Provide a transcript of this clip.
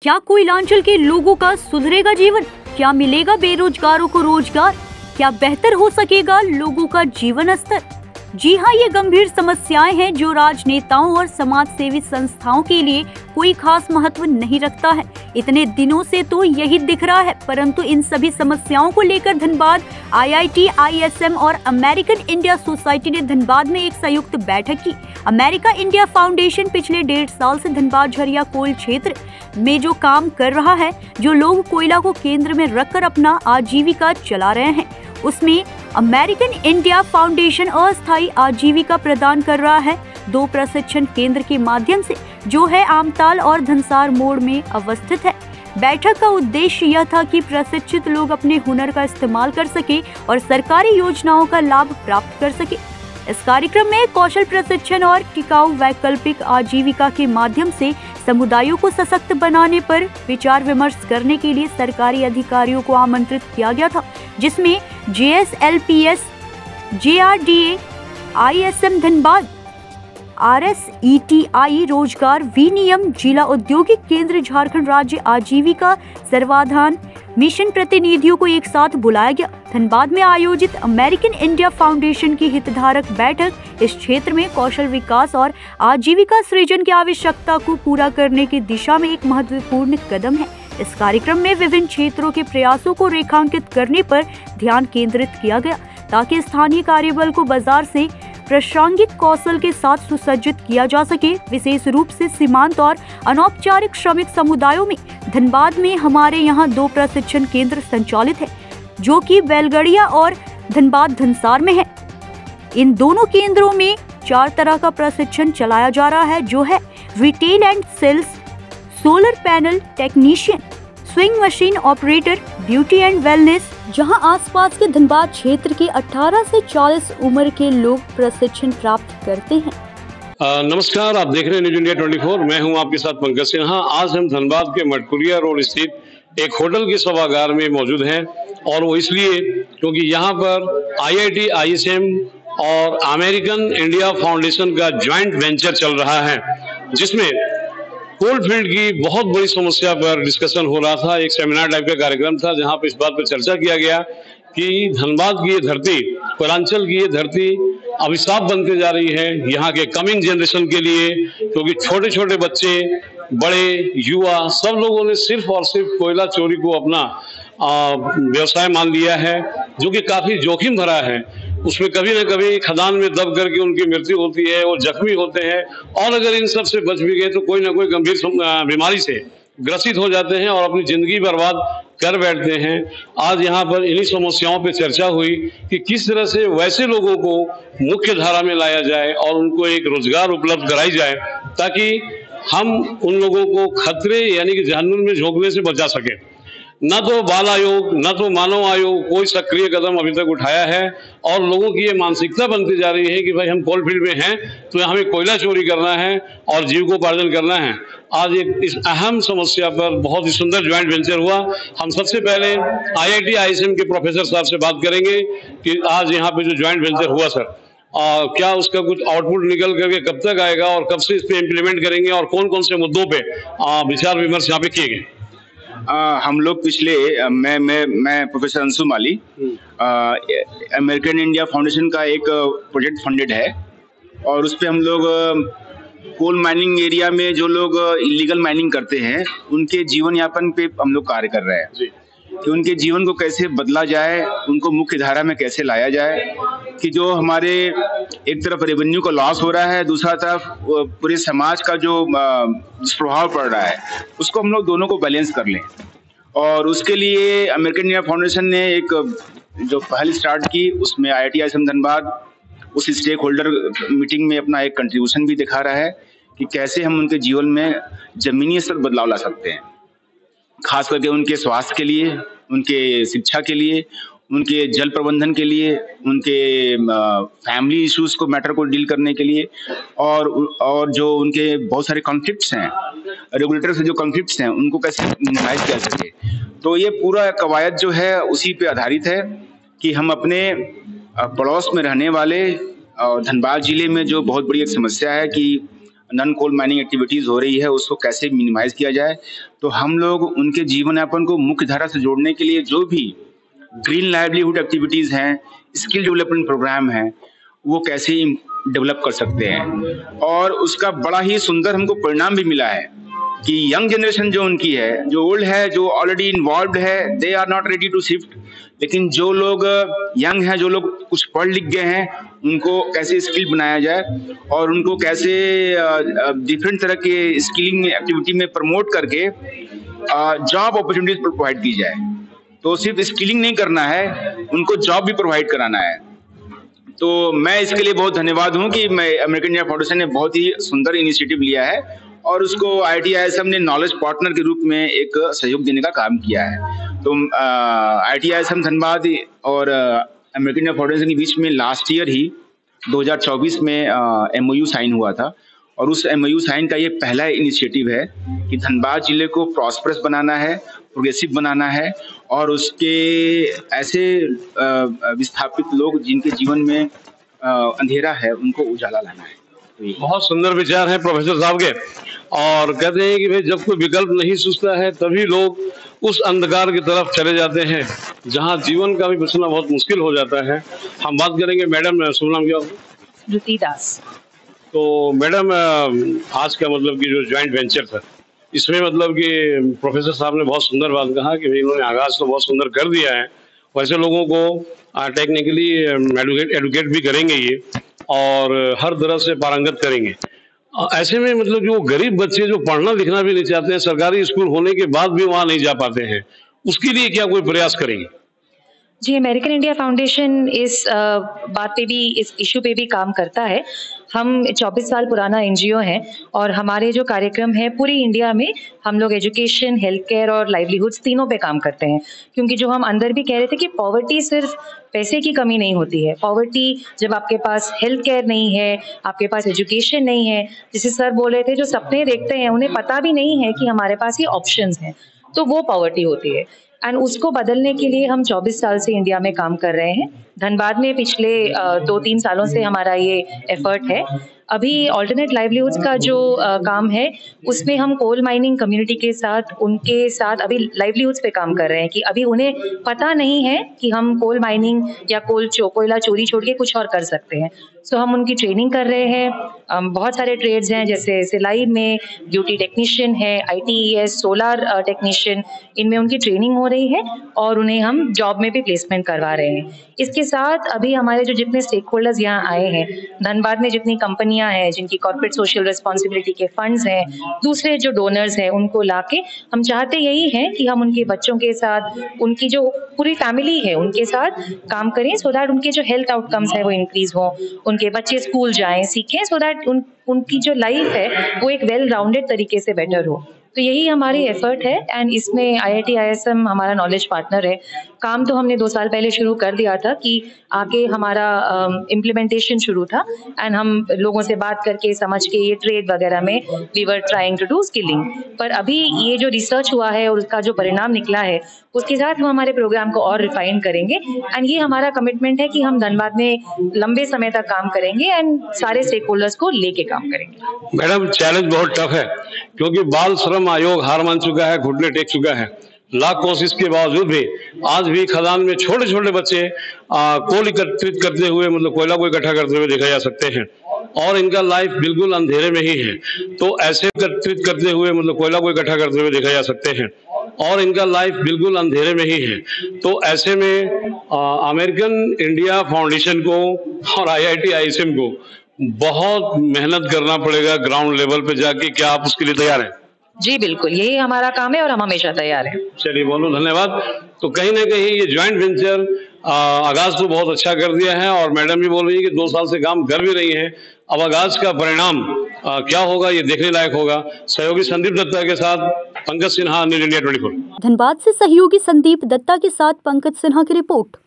क्या कोयलांचल के लोगों का सुधरेगा जीवन? क्या मिलेगा बेरोजगारों को रोजगार? क्या बेहतर हो सकेगा लोगों का जीवन स्तर? जी हाँ, ये गंभीर समस्याएं हैं जो राजनेताओं और समाज सेवी संस्थाओं के लिए कोई खास महत्व नहीं रखता है। इतने दिनों से तो यही दिख रहा है, परंतु इन सभी समस्याओं को लेकर धनबाद IIT, ISM और अमेरिकन इंडिया सोसाइटी ने धनबाद में एक संयुक्त बैठक की। अमेरिका इंडिया फाउंडेशन पिछले 1.5 साल से धनबाद झरिया कोल क्षेत्र में जो काम कर रहा है, जो लोग कोयला को केंद्र में रखकर अपना आजीविका चला रहे हैं, उसमें अमेरिकन इंडिया फाउंडेशन अस्थायी आजीविका प्रदान कर रहा है 2 प्रशिक्षण केंद्र के माध्यम से, जो है आमताल और धनसार मोड़ में अवस्थित है। बैठक का उद्देश्य यह था कि प्रशिक्षित लोग अपने हुनर का इस्तेमाल कर सके और सरकारी योजनाओं का लाभ प्राप्त कर सके। इस कार्यक्रम में कौशल प्रशिक्षण और टिकाऊ वैकल्पिक आजीविका के माध्यम से समुदायों को सशक्त बनाने पर विचार विमर्श करने के लिए सरकारी अधिकारियों को आमंत्रित किया गया था, जिसमें JSLPS, JRDA, ISM Dhanbad, RSETI रोजगार विनियम, जिला औद्योगिक केंद्र झारखंड राज्य आजीविका सर्वाधान मिशन प्रतिनिधियों को एक साथ बुलाया गया। धनबाद में आयोजित अमेरिकन इंडिया फाउंडेशन की हितधारक बैठक इस क्षेत्र में कौशल विकास और आजीविका सृजन की आवश्यकता को पूरा करने की दिशा में एक महत्वपूर्ण कदम है। इस कार्यक्रम में विभिन्न क्षेत्रों के प्रयासों को रेखांकित करने पर ध्यान केंद्रित किया गया, ताकि स्थानीय कार्यबल को बाजार से प्रासंगिक कौशल के साथ सुसज्जित किया जा सके। विशेष रूप से सीमांत और अनौपचारिक श्रमिक समुदायों में धनबाद में हमारे यहाँ 2 प्रशिक्षण केंद्र संचालित है, जो कि बैलगड़िया और धनबाद धनसार में है। इन दोनों केंद्रों में 4 तरह का प्रशिक्षण चलाया जा रहा है, जो है retail and sales, solar panel technician, sewing machine operator, beauty and wellness, जहां आसपास के धनबाद क्षेत्र के 18 से 40 उम्र के लोग प्रशिक्षण प्राप्त करते हैं। नमस्कार, आप देख रहे हैं न्यूज इंडिया 24। मैं हूं आपके साथ पंकज सिन्हा। आज हम धनबाद के मटकुरिया रोड स्थित एक होटल के सभागार में मौजूद हैं, और वो इसलिए क्योंकि यहाँ पर IIT, ISM और अमेरिकन इंडिया फाउंडेशन का ज्वाइंट वेंचर चल रहा है, जिसमें कोल फील्ड की बहुत बड़ी समस्या पर डिस्कशन हो रहा था। एक सेमिनार टाइप का कार्यक्रम था, जहां पर इस बात पर चर्चा किया गया कि धनबाद की ये धरती, कोयलांचल की ये धरती अभिशाप बनते जा रही है यहाँ के कमिंग जनरेशन के लिए, क्योंकि छोटे छोटे बच्चे, बड़े, युवा, सब लोगों ने सिर्फ और सिर्फ कोयला चोरी को अपना व्यवसाय मान लिया है, जो कि काफी जोखिम भरा है। उसमें कभी न कभी खदान में दब करके उनकी मृत्यु होती है, वो जख्मी होते हैं, और अगर इन सब से बच भी गए तो कोई ना कोई गंभीर बीमारी से ग्रसित हो जाते हैं और अपनी जिंदगी बर्बाद कर बैठते हैं। आज यहाँ पर इन्हीं समस्याओं पे चर्चा हुई कि किस तरह से वैसे लोगों को मुख्य धारा में लाया जाए और उनको एक रोजगार उपलब्ध कराई जाए, ताकि हम उन लोगों को खतरे यानी कि जहन्नुम में झोंकने से बचा सके। न तो बाल आयोग, न तो मानव आयोग कोई सक्रिय कदम अभी तक उठाया है, और लोगों की ये मानसिकता बनती जा रही है कि भाई हम कोल फील्ड में हैं तो हमें कोयला चोरी करना है और जीविकोपार्जन करना है। आज एक इस अहम समस्या पर बहुत ही सुंदर ज्वाइंट वेंचर हुआ। हम सबसे पहले IIT, ISM के प्रोफेसर साहब से बात करेंगे कि आज यहाँ पे जो ज्वाइंट वेंचर हुआ सर, क्या उसका कुछ आउटपुट निकल करके कब तक आएगा और कब से इस पे इम्प्लीमेंट करेंगे, और कौन कौन से मुद्दों पे विचार विमर्श यहाँ पे किए गए? हम लोग पिछले मैं प्रोफेसर अंशु माली, अमेरिकन इंडिया फाउंडेशन का एक प्रोजेक्ट फंडेड है, और उस पे हम लोग कोल माइनिंग एरिया में जो लोग इलीगल माइनिंग करते हैं उनके जीवन यापन पे हम लोग कार्य कर रहे हैं कि उनके जीवन को कैसे बदला जाए, उनको मुख्य धारा में कैसे लाया जाए, कि जो हमारे एक तरफ रेवेन्यू का लॉस हो रहा है, दूसरा तरफ पूरे समाज का जो प्रभाव पड़ रहा है, उसको हम लोग दोनों को बैलेंस कर लें। और उसके लिए अमेरिकन इंडिया फाउंडेशन ने एक जो पहल स्टार्ट की, उसमें IIT, ISM धनबाद उस स्टेक होल्डर मीटिंग में अपना एक कंट्रीब्यूशन भी दिखा रहा है कि कैसे हम उनके जीवन में जमीनी स्तर बदलाव ला सकते हैं, खास करके उनके स्वास्थ्य के लिए, उनके शिक्षा के लिए, उनके जल प्रबंधन के लिए, उनके फैमिली इश्यूज को मैटर को डील करने के लिए, और जो उनके बहुत सारे कॉन्फ्लिक्ट्स हैं, रेगुलेटर से जो कॉन्फ्लिक्ट्स हैं, उनको कैसे मिनिमाइज किया सके। तो ये पूरा कवायद जो है उसी पे आधारित है कि हम अपने पड़ोस में रहने वाले धनबाद जिले में जो बहुत बड़ी एक समस्या है कि नॉन कोल माइनिंग एक्टिविटीज़ हो रही है उसको कैसे मिनिमाइज़ किया जाए। तो हम लोग उनके जीवन यापन को मुख्य धारा से जोड़ने के लिए जो भी ग्रीन लाइवलीहुड एक्टिविटीज़ हैं, स्किल डेवलपमेंट प्रोग्राम हैं, वो कैसे डेवलप कर सकते हैं। और उसका बड़ा ही सुंदर हमको परिणाम भी मिला है कि यंग जनरेशन जो उनकी है, जो ओल्ड है, जो ऑलरेडी इन्वॉल्व्ड है, they are not ready to shift. लेकिन जो लोग यंग हैं, जो लोग कुछ पढ़ लिख गए हैं, उनको कैसे स्किल बनाया जाए और उनको कैसे डिफरेंट तरह के स्किलिंग एक्टिविटी में प्रमोट करके जॉब अपॉर्चुनिटीज प्रोवाइड की जाए। तो सिर्फ स्किलिंग नहीं करना है, उनको जॉब भी प्रोवाइड कराना है। तो मैं इसके लिए बहुत धन्यवाद हूं कि मैं अमेरिकन इंडिया फाउंडेशन ने बहुत ही सुंदर इनिशिएटिव लिया है और उसको IITISM ने नॉलेज पार्टनर के रूप में एक सहयोग देने का काम किया है। तो IITISM धनबाद और अमेरिकन इंडिया फाउंडेशन के बीच में लास्ट ईयर ही 2024 में MOU साइन हुआ था और उस MOU साइन का ये पहला इनिशिएटिव है कि धनबाद जिले को प्रॉस्परस बनाना है, प्रोग्रेसिव बनाना है और उसके ऐसे विस्थापित लोग जिनके जीवन में अंधेरा है उनको उजाला लाना है। तो बहुत सुंदर विचार है प्रोफेसर साहब के। और कहते हैं कि भाई जब कोई विकल्प नहीं सूझता है तभी लोग उस अंधकार की तरफ चले जाते हैं जहां जीवन का भी बचना बहुत मुश्किल हो जाता है। हम बात करेंगे मैडम, शुभ नाम क्या होगा? ज्योति दास। तो मैडम, आज का मतलब कि जो ज्वाइंट वेंचर था इसमें मतलब कि प्रोफेसर साहब ने बहुत सुंदर बात कहा कि भाई इन्होंने आगाज तो बहुत सुंदर कर दिया है, वैसे लोगों को टेक्निकली एडुकेट भी करेंगे ये और हर तरह से पारंगत करेंगे। ऐसे में मतलब जो गरीब बच्चे जो पढ़ना लिखना भी नहीं चाहते हैं, सरकारी स्कूल होने के बाद भी वहाँ नहीं जा पाते हैं, उसके लिए क्या कोई प्रयास करेंगे? जी, अमेरिकन इंडिया फाउंडेशन इस बात पे भी, इस इशू पे भी काम करता है। हम 24 साल पुराना NGO है और हमारे जो कार्यक्रम है पूरी इंडिया में हम लोग एजुकेशन, हेल्थ केयर और लाइवलीहुड्स तीनों पे काम करते हैं। क्योंकि जो हम अंदर भी कह रहे थे कि पॉवर्टी सिर्फ पैसे की कमी नहीं होती है। पॉवर्टी जब आपके पास हेल्थ केयर नहीं है, आपके पास एजुकेशन नहीं है, जैसे सर बोल रहे थे, जो सपने देखते हैं उन्हें पता भी नहीं है कि हमारे पास ये ऑप्शंस हैं, तो वो पॉवर्टी होती है। एंड उसको बदलने के लिए हम 24 साल से इंडिया में काम कर रहे हैं। धनबाद में पिछले 2-3 सालों से हमारा ये एफर्ट है। अभी ऑल्टरनेट लाइवलीहुड्स का जो काम है उसमें हम कोल माइनिंग कम्युनिटी के साथ, उनके साथ अभी लाइवलीहुड्स पे काम कर रहे हैं कि अभी उन्हें पता नहीं है कि हम कोल माइनिंग या कोयला चोरी छोड़ के कुछ और कर सकते हैं। सो हम उनकी ट्रेनिंग कर रहे हैं। बहुत सारे ट्रेड्स हैं, जैसे सिलाई में ब्यूटी टेक्नीशियन है, ITES, सोलार टेक्नीशियन, इनमें उनकी ट्रेनिंग हो रही है और उन्हें हम जॉब में भी प्लेसमेंट करवा रहे हैं। इसके साथ अभी हमारे जो जितने स्टेक होल्डर्स यहाँ आए हैं, धनबाद में जितनी कंपनियां हैं जिनकी कॉर्पोरेट सोशल रिस्पॉन्सिबिलिटी के फंड्स हैं, दूसरे जो डोनर्स हैं, उनको लाके हम चाहते यही है कि हम उनके बच्चों के साथ, उनकी जो पूरी फैमिली है उनके साथ काम करें, सो दैट उनके जो हेल्थ आउटकम्स है वो इंक्रीज हो, उनके बच्चे स्कूल जाएं, सीखें, सो दैट उनकी जो लाइफ है वो एक वेल राउंडेड तरीके से बेटर हो। तो यही हमारी एफर्ट है एंड इसमें IITISM हमारा नॉलेज पार्टनर है। काम तो हमने 2 साल पहले शुरू कर दिया था कि आगे हमारा इम्प्लीमेंटेशन शुरू था एंड हम लोगों से बात करके समझ के ये ट्रेड वगैरह में we were trying to do skilling. पर अभी ये जो रिसर्च हुआ है और उसका जो परिणाम निकला है उसके साथ हम हमारे प्रोग्राम को और रिफाइन करेंगे एंड ये हमारा कमिटमेंट है कि हम धनबाद में लंबे समय तक काम करेंगे एंड सारे स्टेक होल्डर्स को लेके काम करेंगे। मैडम, चैलेंज बहुत टफ है क्योंकि बाल श्रम आयोग हार मान चुका है, घुटने टेक चुका है। लाख कोशिश के बावजूद भी आज भी खदान में छोटे छोटे बच्चे कोल एकत्रित करते हुए, मतलब कोयला को इकट्ठा करते हुए देखे जा सकते हैं और इनका लाइफ बिल्कुल अंधेरे में ही है। तो ऐसे एकत्रित करते हुए, मतलब कोयला को इकट्ठा करते हुए देखे जा सकते हैं और इनका लाइफ बिल्कुल अंधेरे में ही है। तो ऐसे में अमेरिकन इंडिया फाउंडेशन को और IITISM को बहुत मेहनत करना पड़ेगा ग्राउंड लेवल पे जाके। क्या आप उसके लिए तैयार हैं? जी बिल्कुल, यही हमारा काम है और हम हमेशा तैयार हैं। चलिए, बहुत बहुत धन्यवाद। तो कहीं ना कहीं ये ज्वाइंट वेंचर आगाज तो बहुत अच्छा कर दिया है और मैडम भी बोल रही है कि 2 साल से काम कर भी रही है। अब आगाज का परिणाम क्या होगा ये देखने लायक होगा। सहयोगी संदीप दत्ता के साथ पंकज सिन्हा, न्यूज़ इंडिया 24। धनबाद से सहयोगी संदीप दत्ता के साथ पंकज सिन्हा की रिपोर्ट।